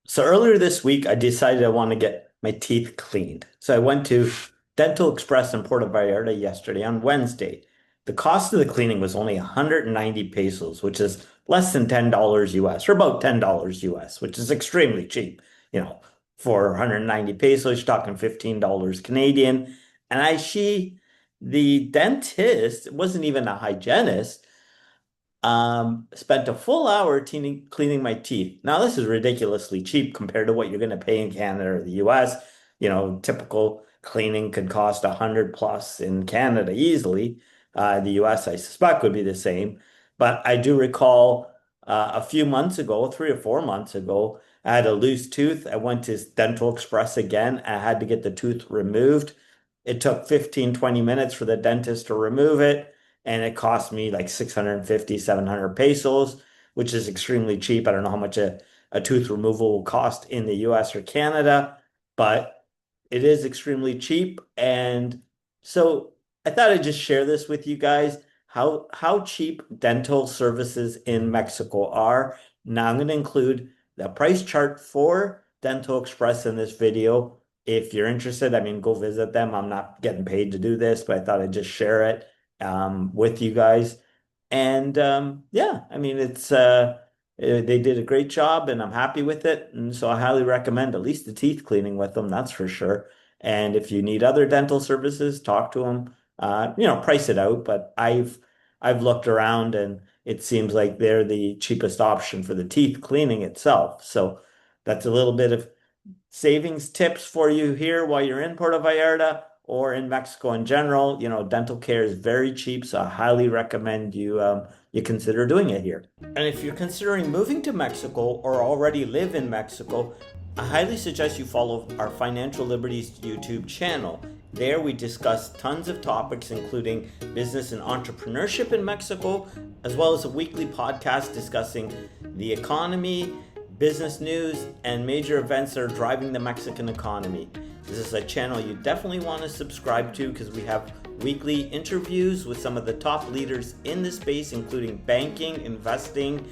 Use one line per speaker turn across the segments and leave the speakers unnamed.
So earlier this week, I decided I want to get my teeth cleaned. So I went to Dental Express in Puerto Vallarta yesterday on Wednesday. The cost of the cleaning was only 190 pesos, which is less than $10 US, or about $10 US, which is extremely cheap. You know, for 190 pesos, you're talking $15 Canadian. The dentist, it wasn't even a hygienist, spent a full hour cleaning my teeth. Now, this is ridiculously cheap compared to what you're going to pay in Canada or the US. You know, typical cleaning could cost 100 plus in Canada easily. The US, I suspect, would be the same. But I do recall a few months ago, 3 or 4 months ago, I had a loose tooth. I went to Dental Express again. I had to get the tooth removed. It took 15, 20 minutes for the dentist to remove it, and it cost me like 650, 700 pesos, which is extremely cheap. I don't know how much a tooth removal will cost in the US or Canada, but it is extremely cheap. And so I thought I'd just share this with you guys, how cheap dental services in Mexico are. Now I'm going to include the price chart for Dental Express in this video. If you're interested, I mean, go visit them. I'm not getting paid to do this, but I thought I'd just share it with you guys. And yeah, I mean, they did a great job, and I'm happy with it. And so I highly recommend at least the teeth cleaning with them, that's for sure. And if you need other dental services, talk to them. Price it out. But I've looked around, and it seems like they're the cheapest option for the teeth cleaning itself. So that's a little bit of savings tips for you here while you're in Puerto Vallarta or in Mexico in general. You know, dental care is very cheap, so I highly recommend you consider doing it here. And if you're considering moving to Mexico or already live in Mexico, I highly suggest you follow our Financial Liberties YouTube channel. There we discuss tons of topics, including business and entrepreneurship in Mexico, as well as a weekly podcast discussing the economy, business news, and major events that are driving the Mexican economy. This is a channel you definitely want to subscribe to because we have weekly interviews with some of the top leaders in the space, including banking, investing,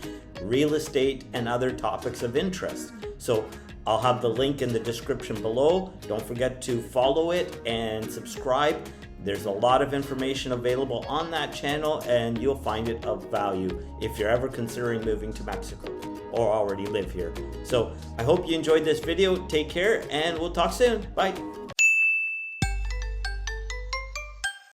real estate, and other topics of interest. So I'll have the link in the description below. Don't forget to follow it and subscribe. There's a lot of information available on that channel, and you'll find it of value if you're ever considering moving to Mexico or already live here. So I hope you enjoyed this video. Take care, and we'll talk soon. Bye.